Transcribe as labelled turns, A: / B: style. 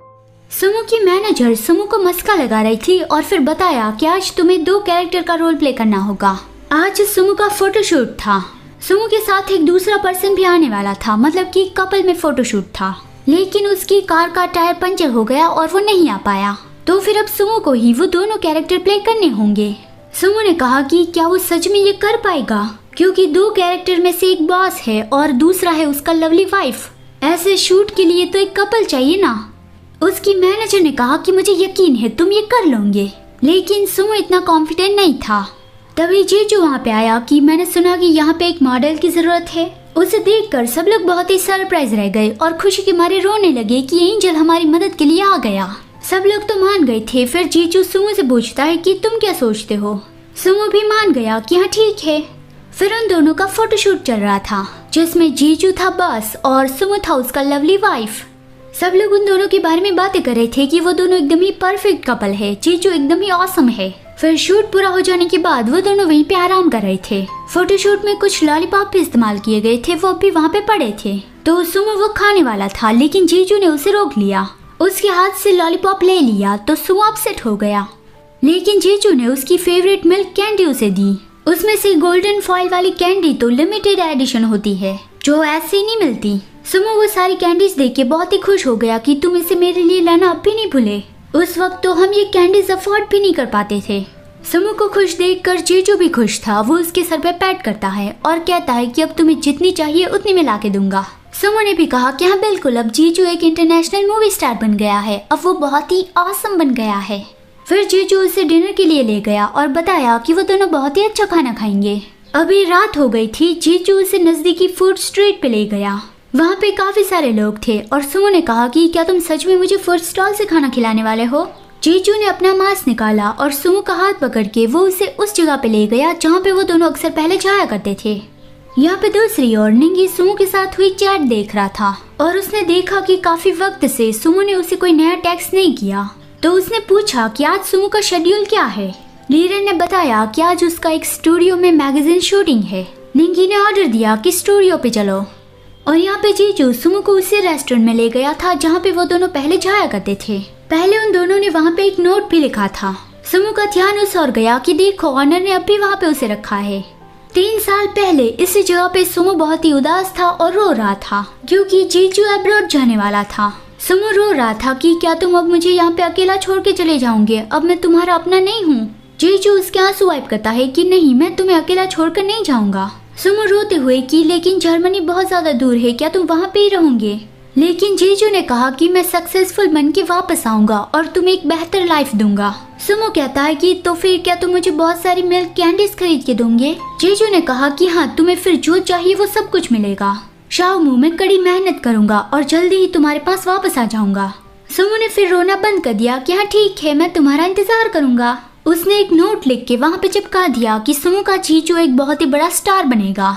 A: Sumo की manager Sumo को मस्का लगा रही थी और फिर बताया कि आज तुम्हें 2 कैरेक्टर का रोल प्ले करना होगा। आज सुमो का फोटोशूट था। सुमो के साथ एक दूसरा पर्सन भी आने वाला था, मतलब कि कपल में फोटोशूट था, लेकिन उसकी कार का टायर पंचर हो गया और वो नहीं आ पाया। तो फिर अब सुमो को ही वो दोनों कैरेक्टर प्ले करने होंगे। सुमो ने कहा कि क्या वो सच में ये कर पाएगा, क्योंकि 2 कैरेक्टर में से एक बॉस है और दूसरा है उसका लवली वाइफ। ऐसे शूट के लिए तो एक कपल चाहिए ना। उसकी मैनेजर ने कहा कि मुझे यकीन है तुम ये कर लोगे, लेकिन सुमो इतना कॉन्फिडेंट नहीं था। तभी जीजू वहाँ पे आया कि मैंने सुना कि यहाँ पे एक मॉडल की जरूरत है। उसे देखकर सब लोग बहुत ही सरप्राइज रह गए और खुशी के मारे रोने लगे कि एंजल हमारी मदद के लिए आ गया। सब लोग तो मान गए थे। फिर जीजू सुमो से पूछता है कि तुम क्या सोचते हो। सुमो भी मान गया कि हाँ ठीक है। फिर उन दोनों का फोटोशूट चल रहा था, जिसमें जीजू था बॉस और सुमो था उसका लवली वाइफ। सब लोग उन दोनों के बारे में बातें कर रहे थे कि वो दोनों एकदम ही परफेक्ट कपल है, जीजू एकदम ही ऑसम है। फिर शूट पूरा हो जाने के बाद वो दोनों वहीं पे आराम कर रहे थे। फोटोशूट में कुछ लॉलीपॉप भी इस्तेमाल किए गए थे, वो भी वहाँ पे पड़े थे। तो सुमो वो खाने वाला था, लेकिन जीजू ने उसे रोक लिया। उसके हाथ से लॉलीपॉप ले लिया तो सुमो अपसेट हो गया, लेकिन जीजू ने उसकी फेवरेट मिल्क कैंडी उसे दी। उसमें से गोल्डन फॉइल वाली कैंडी तो लिमिटेड एडिशन होती है, जो ऐसे नहीं मिलती। सुमो वो सारी कैंडीज देख के बहुत ही खुश हो गया कि तुम इसे मेरे लिए लाना अब भी नहीं भूले। उस वक्त तो हम ये कैंडीज अफोर्ड भी नहीं कर पाते थे। सुमो को खुश देखकर जीजू भी खुश था। वो उसके सर पे पैट करता है और कहता है कि अब तुम्हें जितनी चाहिए उतनी में ला के दूंगा। सुमो ने भी कहा कि हाँ बिल्कुल, अब जीजू एक इंटरनेशनल मूवी स्टार बन गया है, अब वो बहुत ही ऑसम बन गया है। फिर जीजू उसे डिनर के लिए ले गया और बताया कि वो दोनों बहुत ही अच्छा खाना खाएंगे। अभी रात हो गई थी। जीजू उसे नजदीकी फूड स्ट्रीट पे ले गया। वहाँ पे काफी सारे लोग थे और सुमो ने कहा कि क्या तुम सच में मुझे फूड स्टॉल से खाना खिलाने वाले हो। जीजू ने अपना मास्क निकाला और सुमो का हाथ पकड़ के वो उसे उस जगह पे ले गया जहाँ पे वो दोनों अक्सर पहले जाया करते थे। यहाँ पे दूसरी ओर निंगी सुमो के साथ हुई चैट देख रहा था और उसने देखा कि काफी वक्त से सुमो ने उसे कोई नया टेक्स्ट नहीं किया। तो उसने पूछा कि आज सुमो का शेड्यूल क्या है। लीरन ने बताया कि आज उसका एक स्टूडियो में मैगजीन शूटिंग है। निंगी ने ऑर्डर दिया कि स्टूडियो पे चलो और यहाँ पे जीजू सुमो को उसी रेस्टोरेंट में ले गया था जहाँ पे वो दोनों पहले जाया करते थे। पहले उन दोनों ने वहाँ पे एक नोट भी लिखा था। सुमो का ध्यान उस ओर गया कि देखो ऑनर ने अब भी वहाँ पे उसे रखा है। 3 साल पहले इसी जगह पे सुमो बहुत ही उदास था और रो रहा था क्योंकि जीजू अब्रॉड जाने वाला था। सुमो रो रहा था कि क्या तुम अब मुझे यहाँ पे अकेला छोड़ के चले जाओगे, अब मैं तुम्हारा अपना नहीं हूँ। जीजू उसके आंसू वाइप करता है कि नहीं, मैं तुम्हें अकेला छोड़कर नहीं जाऊंगा। सुमो रोते हुए कि लेकिन जर्मनी बहुत ज्यादा दूर है, क्या तुम वहाँ पे ही रहोगे। लेकिन जीजू ने कहा कि मैं सक्सेसफुल बन के वापस आऊंगा और तुम्हें एक बेहतर लाइफ दूंगा। सुमो कहता है कि तो फिर क्या तुम मुझे बहुत सारी मिल्क कैंडीज खरीद के दोगे। जीजू ने कहा कि हाँ, तुम्हें फिर जो चाहिए वो सब कुछ मिलेगा। शाओमू, मैं कड़ी मेहनत करूंगा और जल्दी ही तुम्हारे पास वापस आ जाऊंगा। सुमो ने फिर रोना बंद कर दिया कि हाँ ठीक है, मैं तुम्हारा इंतजार करूंगा। उसने एक नोट लिख के वहाँ पे चिपका दिया कि सुमो का जीजू एक बहुत ही बड़ा स्टार बनेगा।